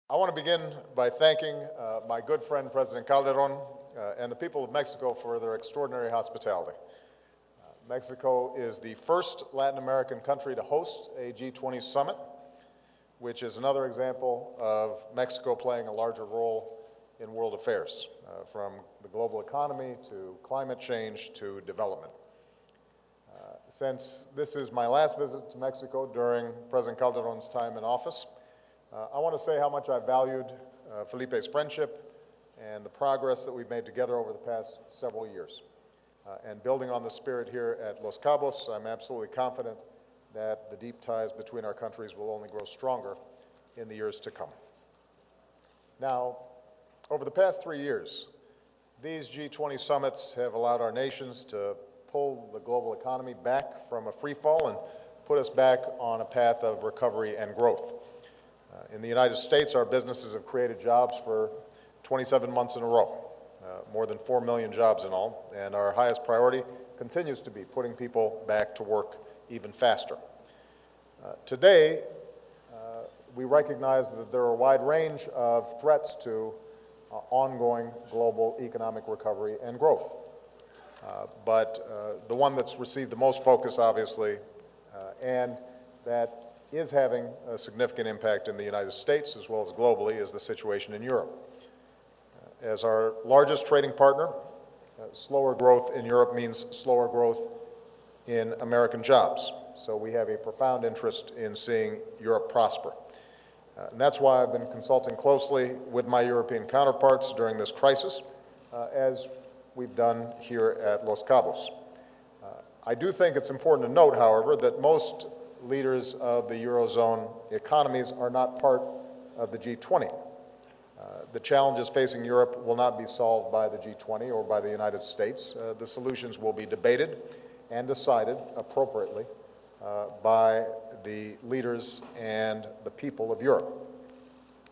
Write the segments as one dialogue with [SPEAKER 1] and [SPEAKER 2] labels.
[SPEAKER 1] I want to begin by thanking my good friend, President Calderon, and the people of Mexico for their extraordinary hospitality. Mexico is the first Latin American country to host a G20 Summit, which is another example of Mexico playing a larger role in world affairs, from the global economy to climate change to development. Since this is my last visit to Mexico during President Calderon's time in office, I want to say how much I valued Felipe's friendship and the progress that we've made together over the past several years. And building on the spirit here at Los Cabos, I'm absolutely confident that the deep ties between our countries will only grow stronger in the years to come. Now, over the past 3 years, these G20 summits have allowed our nations to pull the global economy back from a free fall and put us back on a path of recovery and growth. In the United States, our businesses have created jobs for 27 months in a row, more than 4 million jobs in all, and our highest priority continues to be putting people back to work even faster. Today, we recognize that there are a wide range of threats to ongoing global economic recovery and growth. But the one that's received the most focus, obviously, and that is having a significant impact in the United States as well as globally, is the situation in Europe. As our largest trading partner, slower growth in Europe means slower growth in American jobs. So we have a profound interest in seeing Europe prosper. And that's why I've been consulting closely with my European counterparts during this crisis, as we've done here at Los Cabos. I do think it's important to note, however, that most leaders of the Eurozone economies are not part of the G20. The challenges facing Europe will not be solved by the G20 or by the United States. The solutions will be debated and decided appropriately by the leaders and the people of Europe.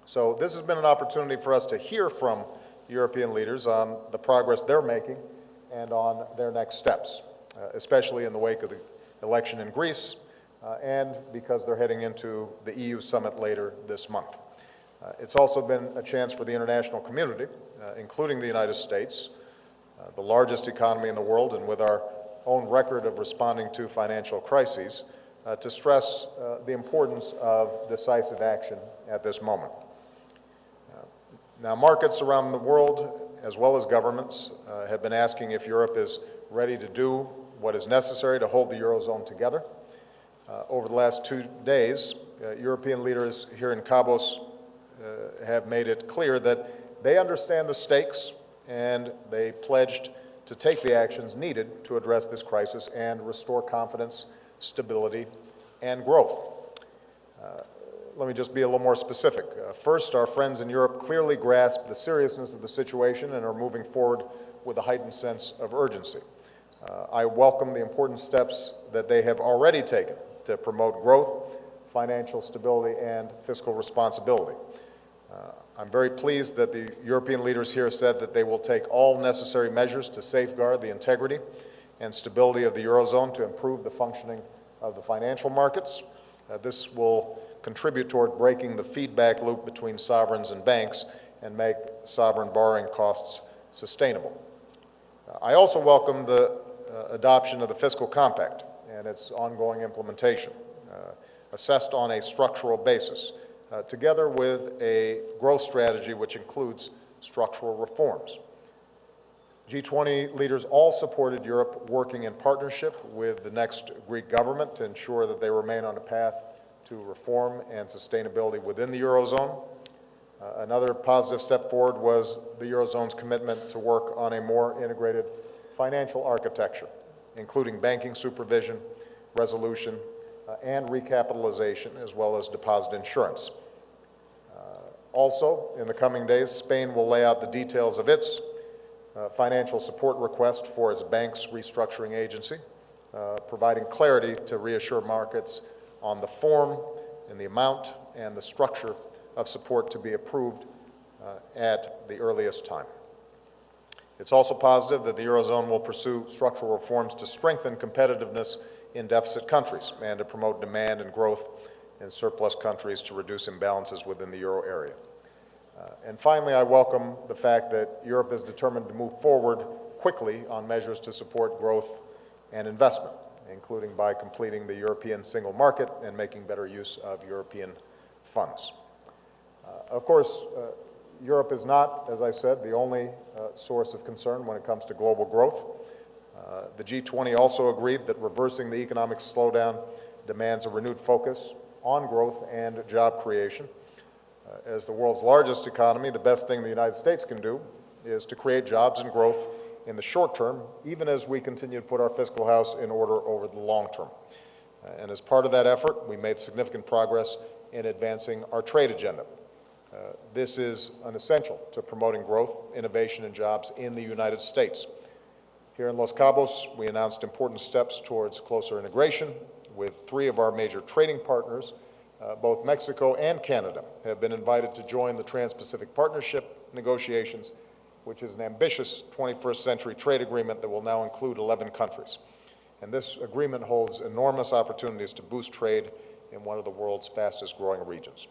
[SPEAKER 1] So this has been an opportunity for us to hear from European leaders on the progress they're making and on their next steps, especially in the wake of the election in Greece, and because they're heading into the EU summit later this month. It's also been a chance for the international community, including the United States, the largest economy in the world, and with our own record of responding to financial crises, to stress the importance of decisive action at this moment. Now, markets around the world, as well as governments, have been asking if Europe is ready to do what is necessary to hold the Eurozone together. Over the last 2 days, European leaders here in Cabos have made it clear that they understand the stakes and they pledged to take the actions needed to address this crisis and restore confidence, stability, and growth. Let me just be a little more specific. First, our friends in Europe clearly grasp the seriousness of the situation and are moving forward with a heightened sense of urgency. I welcome the important steps that they have already taken to promote growth, financial stability, and fiscal responsibility. I'm very pleased that the European leaders here said that they will take all necessary measures to safeguard the integrity and stability of the Eurozone to improve the functioning of the financial markets. This will contribute toward breaking the feedback loop between sovereigns and banks and make sovereign borrowing costs sustainable. I also welcome the adoption of the fiscal compact and its ongoing implementation, assessed on a structural basis, together with a growth strategy which includes structural reforms. G20 leaders all supported Europe working in partnership with the next Greek government to ensure that they remain on a path to reform and sustainability within the Eurozone. Another positive step forward was the Eurozone's commitment to work on a more integrated financial architecture, including banking supervision, resolution, and recapitalization, as well as deposit insurance. Also, in the coming days, Spain will lay out the details of its financial support request for its bank's restructuring agency, providing clarity to reassure markets on the form and the amount and the structure of support to be approved at the earliest time. It's also positive that the Eurozone will pursue structural reforms to strengthen competitiveness in deficit countries and to promote demand and growth in surplus countries to reduce imbalances within the euro area. And finally, I welcome the fact that Europe is determined to move forward quickly on measures to support growth and investment, including by completing the European single market and making better use of European funds. Of course, Europe is not, as I said, the only source of concern when it comes to global growth. The G20 also agreed that reversing the economic slowdown demands a renewed focus on growth and job creation. As the world's largest economy, the best thing the United States can do is to create jobs and growth in the short term, even as we continue to put our fiscal house in order over the long term. And as part of that effort, we made significant progress in advancing our trade agenda. This is an essential to promoting growth, innovation, and jobs in the United States. Here in Los Cabos, we announced important steps towards closer integration with 3 of our major trading partners. Both Mexico and Canada have been invited to join the Trans-Pacific Partnership negotiations, which is an ambitious 21st century trade agreement that will now include 11 countries. And this agreement holds enormous opportunities to boost trade in one of the world's fastest growing regions.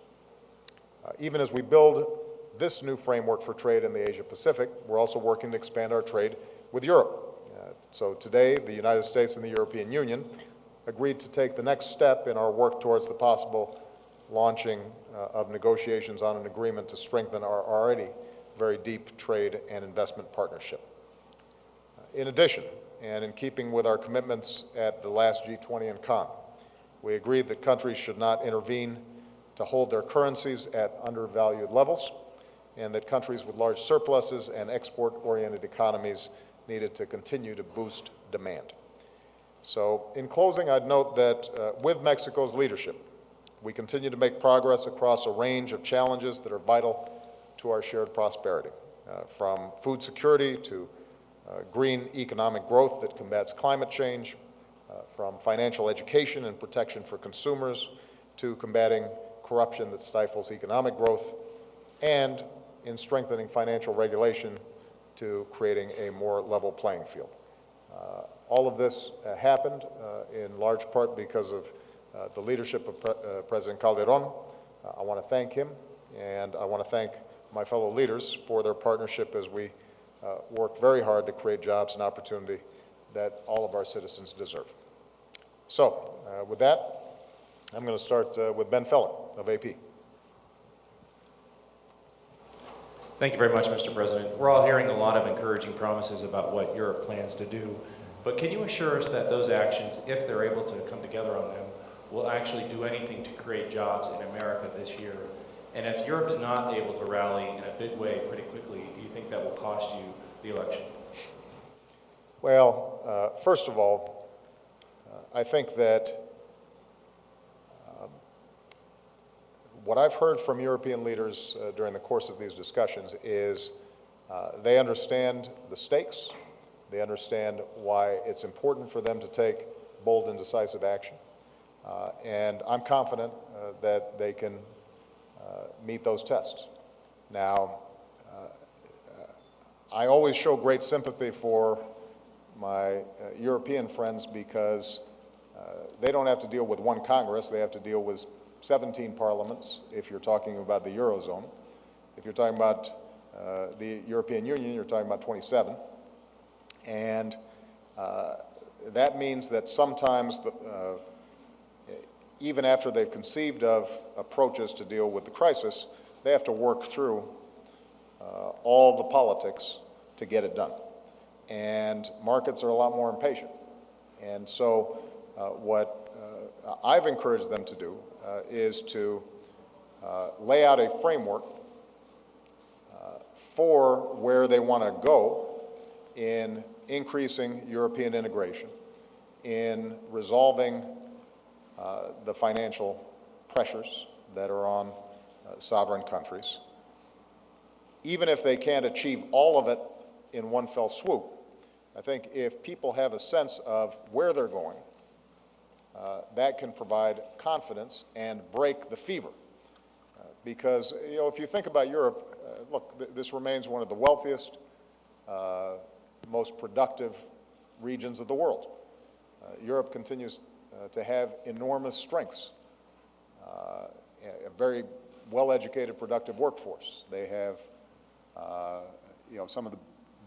[SPEAKER 1] Even as we build this new framework for trade in the Asia-Pacific, we're also working to expand our trade with Europe. So today, the United States and the European Union agreed to take the next step in our work towards the possible launching of negotiations on an agreement to strengthen our already very deep trade and investment partnership. In addition, and in keeping with our commitments at the last G20 in Cannes, we agreed that countries should not intervene to hold their currencies at undervalued levels, and that countries with large surpluses and export-oriented economies needed to continue to boost demand. So, in closing, I'd note that with Mexico's leadership, we continue to make progress across a range of challenges that are vital to our shared prosperity, from food security to green economic growth that combats climate change, from financial education and protection for consumers to combating corruption that stifles economic growth, and in strengthening financial regulation to creating a more level playing field. All of this happened in large part because of the leadership of President Calderon. I want to thank him, and I want to thank my fellow leaders for their partnership as we work very hard to create jobs and opportunity that all of our citizens deserve. So, with that, I'm going to start with Ben Feller of AP.
[SPEAKER 2] Thank you very much, Mr. President. We're all hearing a lot of encouraging promises about what Europe plans to do, but can you assure us that those actions, if they're able to come together on them, will actually do anything to create jobs in America this year? And if Europe is not able to rally in a big way pretty quickly, do you think that will cost you the election?
[SPEAKER 1] Well, first of all, I think that what I've heard from European leaders during the course of these discussions is they understand the stakes, they understand why it's important for them to take bold and decisive action, and I'm confident that they can meet those tests. Now, I always show great sympathy for my European friends because they don't have to deal with one Congress, they have to deal with 17 parliaments if you're talking about the Eurozone. If you're talking about the European Union, you're talking about 27. And that means that sometimes, even after they've conceived of approaches to deal with the crisis, they have to work through all the politics to get it done. And markets are a lot more impatient. And so what I've encouraged them to do is to lay out a framework for where they want to go in increasing European integration, in resolving the financial pressures that are on sovereign countries. Even if they can't achieve all of it in one fell swoop, I think if people have a sense of where they're going, that can provide confidence and break the fever. Because, you know, if you think about Europe, look, this remains one of the wealthiest, most productive regions of the world. Europe continues to have enormous strengths, a very, well-educated, productive workforce. They have some of the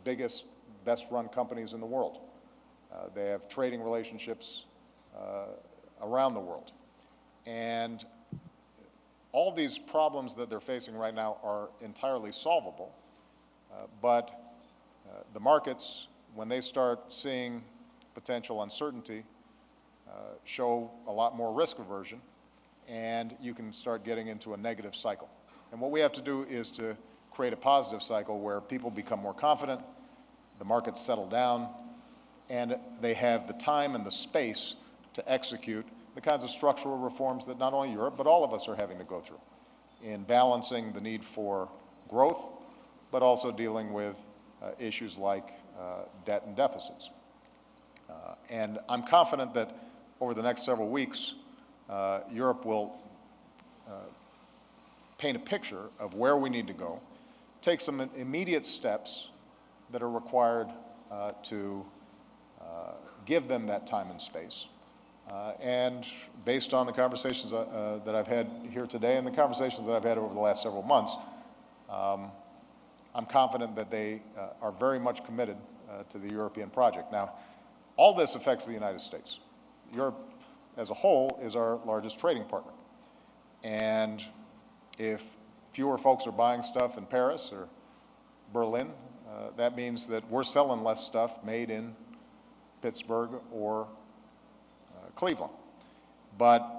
[SPEAKER 1] biggest, best-run companies in the world. They have trading relationships around the world. And all these problems that they're facing right now are entirely solvable, but the markets, when they start seeing potential uncertainty, show a lot more risk aversion, and you can start getting into a negative cycle. And what we have to do is to create a positive cycle where people become more confident, the markets settle down, and they have the time and the space to execute the kinds of structural reforms that not only Europe, but all of us are having to go through in balancing the need for growth, but also dealing with issues like debt and deficits. And I'm confident that over the next several weeks, Europe will paint a picture of where we need to go, take some immediate steps that are required to give them that time and space. And based on the conversations that I've had here today and the conversations that I've had over the last several months, I'm confident that they are very much committed to the European project. Now, all this affects the United States. Europe as a whole is our largest trading partner. And if fewer folks are buying stuff in Paris or Berlin, that means that we're selling less stuff made in Pittsburgh or Cleveland. But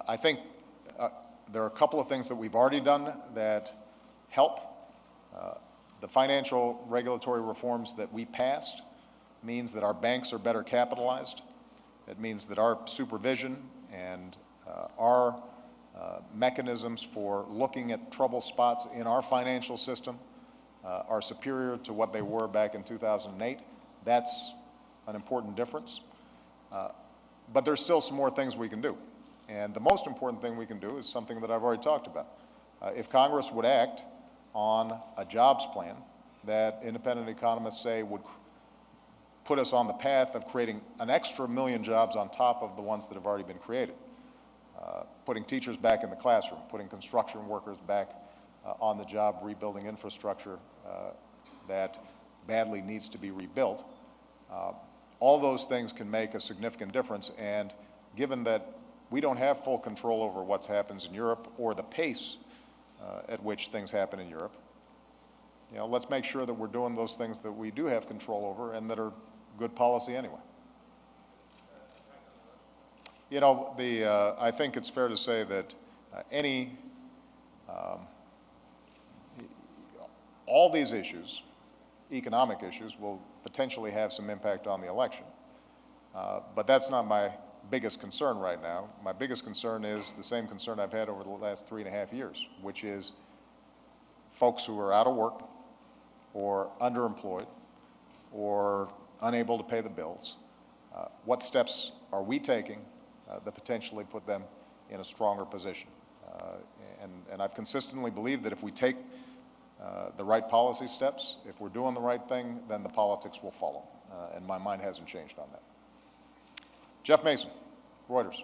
[SPEAKER 1] I think there are a couple of things that we've already done that help. The financial regulatory reforms that we passed means that our banks are better capitalized. It means that our supervision and our mechanisms for looking at trouble spots in our financial system are superior to what they were back in 2008. That's an important difference. But there's still some more things we can do. And the most important thing we can do is something that I've already talked about. If Congress would act on a jobs plan that independent economists say would put us on the path of creating an extra 1 million jobs on top of the ones that have already been created, putting teachers back in the classroom, putting construction workers back on the job, rebuilding infrastructure that badly needs to be rebuilt. All those things can make a significant difference, and given that we don't have full control over what happens in Europe or the pace at which things happen in Europe, let's make sure that we're doing those things that we do have control over and that are good policy anyway. I think it's fair to say that all these issues, economic issues, will potentially have some impact on the election. But that's not my biggest concern right now. My biggest concern is the same concern I've had over the last 3.5 years, which is folks who are out of work or underemployed or unable to pay the bills. What steps are we taking that potentially put them in a stronger position? And I've consistently believed that if we take the right policy steps, if we're doing the right thing, then the politics will follow. And my mind hasn't changed on that. Jeff Mason, Reuters.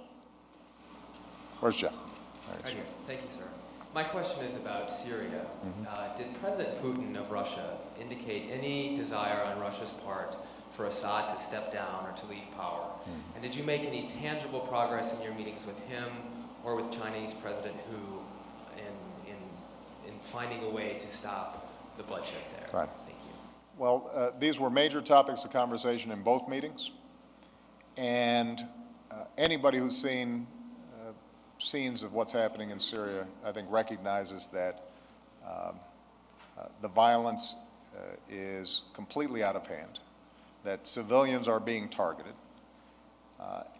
[SPEAKER 1] Where's Jeff?
[SPEAKER 3] Right here. Thank you, sir. My question is about Syria. Did President Putin of Russia indicate any desire on Russia's part for Assad to step down or to leave power? And did you make any tangible progress in your meetings with him or with Chinese President Hu in finding a way to stop the bloodshed there?
[SPEAKER 1] Right.
[SPEAKER 3] Thank you.
[SPEAKER 1] Well, these were major topics of conversation in both meetings. And anybody who's seen scenes of what's happening in Syria, I think, recognizes that the violence is completely out of hand, that civilians are being targeted,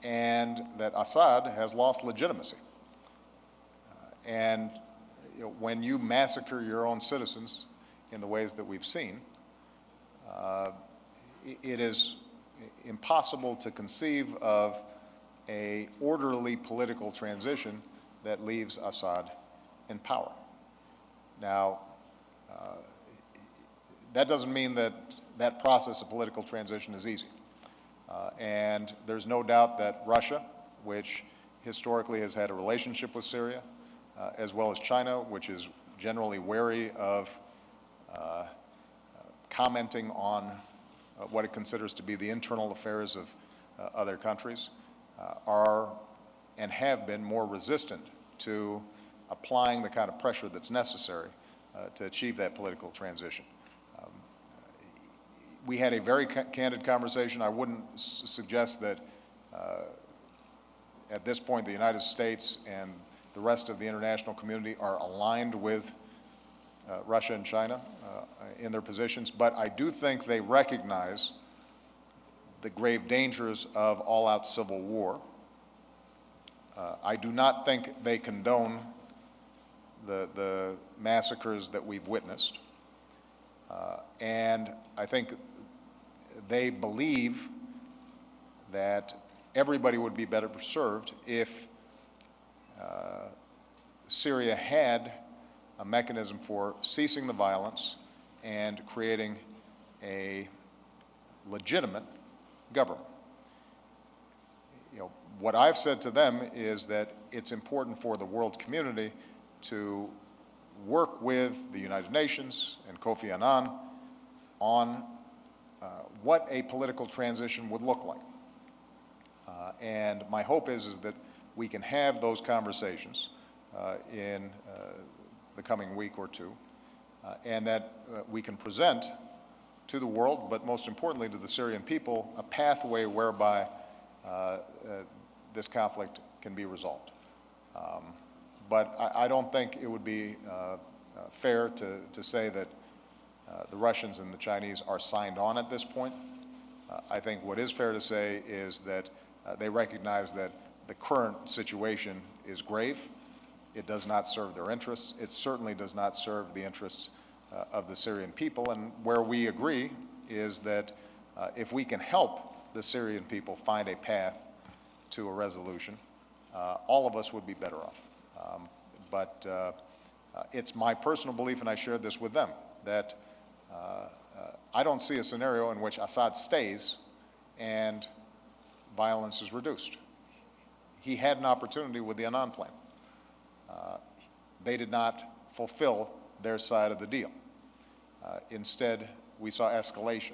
[SPEAKER 1] and that Assad has lost legitimacy. And when you massacre your own citizens in the ways that we've seen, it is impossible to conceive of an orderly political transition that leaves Assad in power. Now, that doesn't mean that that process of political transition is easy. And there's no doubt that Russia, which historically has had a relationship with Syria, as well as China, which is generally wary of commenting on what it considers to be the internal affairs of other countries, are and have been more resistant to applying the kind of pressure that's necessary to achieve that political transition. We had a very candid conversation. I wouldn't suggest that at this point the United States and the rest of the international community are aligned with Russia and China in their positions, but I do think they recognize the grave dangers of all-out civil war. I do not think they condone the massacres that we've witnessed, and I think they believe that everybody would be better served if Syria had a mechanism for ceasing the violence and creating a legitimate government. You know, what I've said to them is that it's important for the world community to work with the United Nations and Kofi Annan on what a political transition would look like. And my hope is that we can have those conversations in the coming week or two, and that we can present to the world, but most importantly to the Syrian people, a pathway whereby this conflict can be resolved. But I don't think it would be fair to say that the Russians and the Chinese are signed on at this point. I think what is fair to say is that they recognize that the current situation is grave. It does not serve their interests. It certainly does not serve the interests of the Syrian people. And where we agree is that if we can help the Syrian people find a path to a resolution, all of us would be better off. But it's my personal belief, and I shared this with them, that I don't see a scenario in which Assad stays and violence is reduced. He had an opportunity with the Annan plan. They did not fulfill their side of the deal. Instead, we saw escalation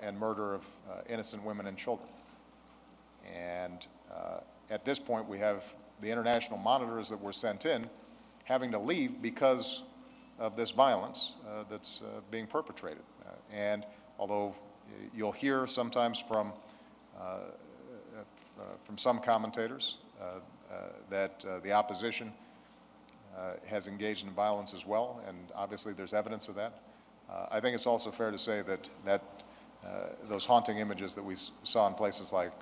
[SPEAKER 1] and murder of innocent women and children. And at this point, we have the international monitors that were sent in having to leave because of this violence that's being perpetrated. And although you'll hear sometimes from some commentators that the opposition has engaged in violence as well, and obviously there's evidence of that. I think it's also fair to say that those haunting images that we saw in places like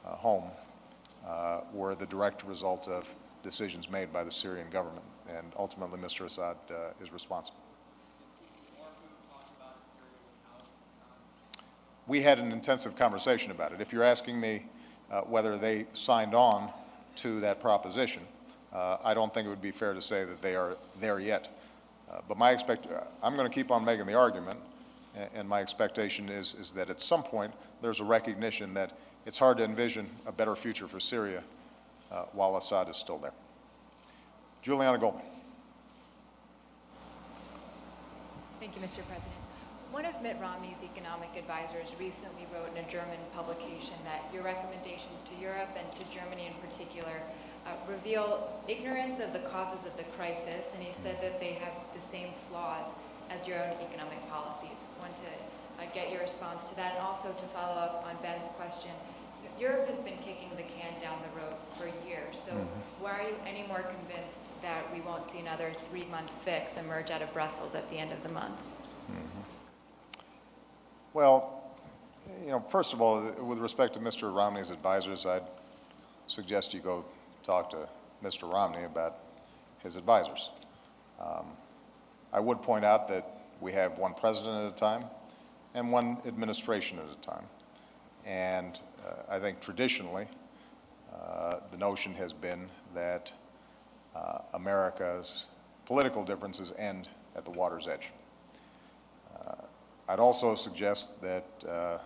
[SPEAKER 1] Home were the direct result of decisions made by the Syrian government, and ultimately Mr. Assad is responsible. We had an intensive conversation about it. If you're asking me whether they signed on to that proposition, I don't think it would be fair to say that they are there yet. But I'm going to keep on making the argument, and my expectation is that at some point there's a recognition that it's hard to envision a better future for Syria while Assad is still there. Juliana Goldman.
[SPEAKER 4] Thank you, Mr. President. One of Mitt Romney's economic advisors recently wrote in a German publication that your recommendations to Europe and to Germany in particular reveal ignorance of the causes of the crisis, and he said that they have the same flaws as your own economic policies. I want to get your response to that, and also to follow up on Ben's question. Europe has been kicking the can down the road for years, so why are you any more convinced that we won't see another 3-month fix emerge out of Brussels at the end of the month?
[SPEAKER 1] Well, you know, first of all, with respect to Mr. Romney's advisors, I'd suggest you go talk to Mr. Romney about his advisors. I would point out that we have one president at a time and one administration at a time. And I think traditionally, the notion has been that America's political differences end at the water's edge. I'd also suggest that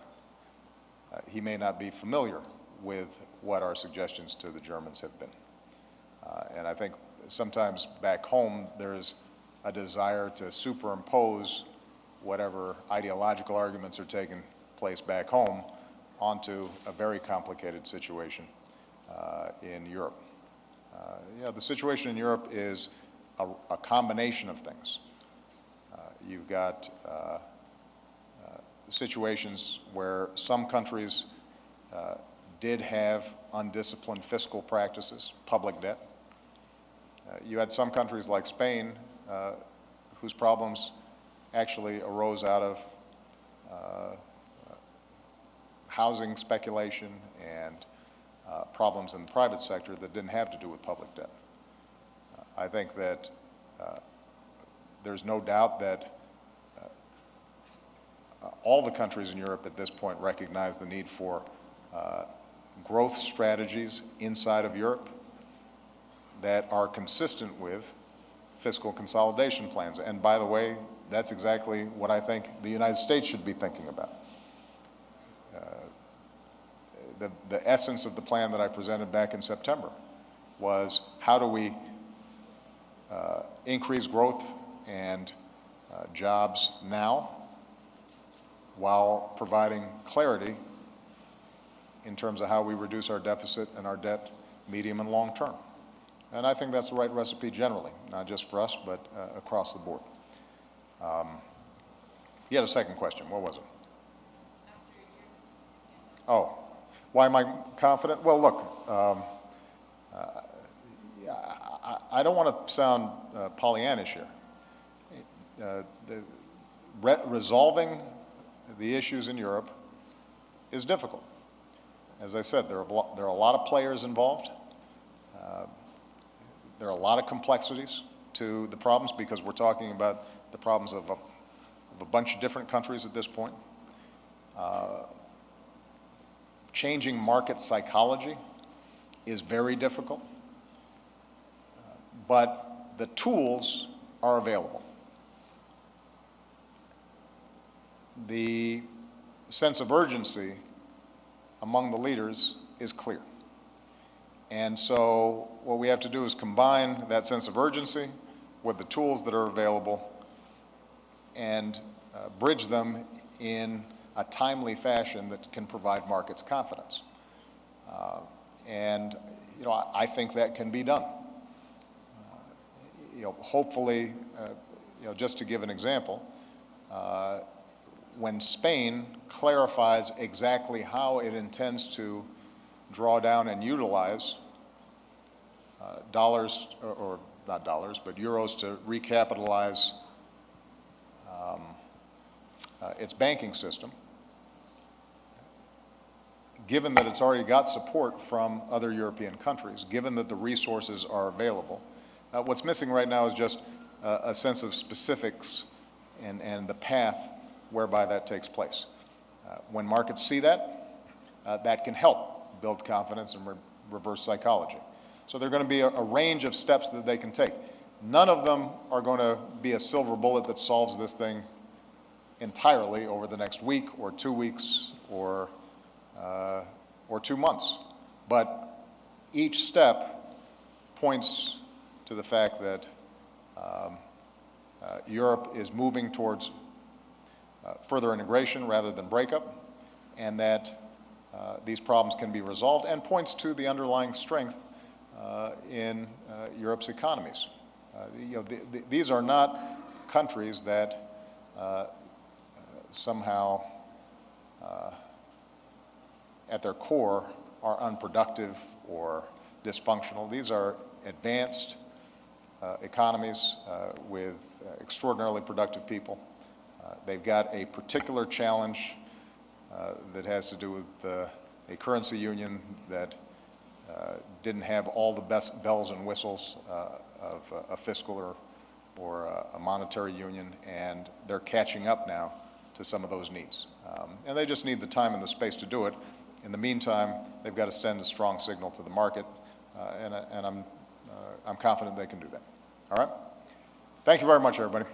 [SPEAKER 1] he may not be familiar with what our suggestions to the Germans have been. And I think sometimes back home there's a desire to superimpose whatever ideological arguments are taking place back home onto a very complicated situation in Europe. The situation in Europe is a combination of things. You've got situations where some countries did have undisciplined fiscal practices, public debt. You had some countries like Spain whose problems actually arose out of housing speculation and problems in the private sector that didn't have to do with public debt. I think that there's no doubt that all the countries in Europe at this point recognize the need for growth strategies inside of Europe that are consistent with fiscal consolidation plans. And by the way, that's exactly what I think the United States should be thinking about. The essence of the plan that I presented back in September was how do we increase growth and jobs now while providing clarity in terms of how we reduce our deficit and our debt medium and long term. And I think that's the right recipe generally, not just for us, but across the board. You had a second question. What was it? Oh, why am I confident? Well, look, I don't want to sound Pollyannish here. Resolving the issues in Europe is difficult. As I said, there are a lot of players involved. There are a lot of complexities to the problems because we're talking about the problems of a bunch of different countries at this point. Changing market psychology is very difficult, but the tools are available. The sense of urgency among the leaders is clear. And so what we have to do is combine that sense of urgency with the tools that are available and bridge them in a timely fashion that can provide markets confidence. And I think that can be done. Hopefully, just to give an example, when Spain clarifies exactly how it intends to draw down and utilize dollars, or not dollars, but euros to recapitalize its banking system, given that it's already got support from other European countries, given that the resources are available, what's missing right now is just a sense of specifics and the path whereby that takes place. When markets see that, that can help build confidence and reverse psychology. So there are going to be a range of steps that they can take. None of them are going to be a silver bullet that solves this thing entirely over the next week or 2 weeks or 2 months. But each step points to the fact that Europe is moving towards further integration rather than breakup, and that these problems can be resolved, and points to the underlying strength in Europe's economies. These are not countries that somehow at their core are unproductive or dysfunctional. These are advanced economies with extraordinarily productive people. They've got a particular challenge that has to do with a currency union that didn't have all the best bells and whistles of a fiscal or a monetary union, and they're catching up now to some of those needs. And they just need the time and the space to do it. In the meantime, they've got to send a strong signal to the market, and I'm confident they can do that. All right? Thank you very much, everybody.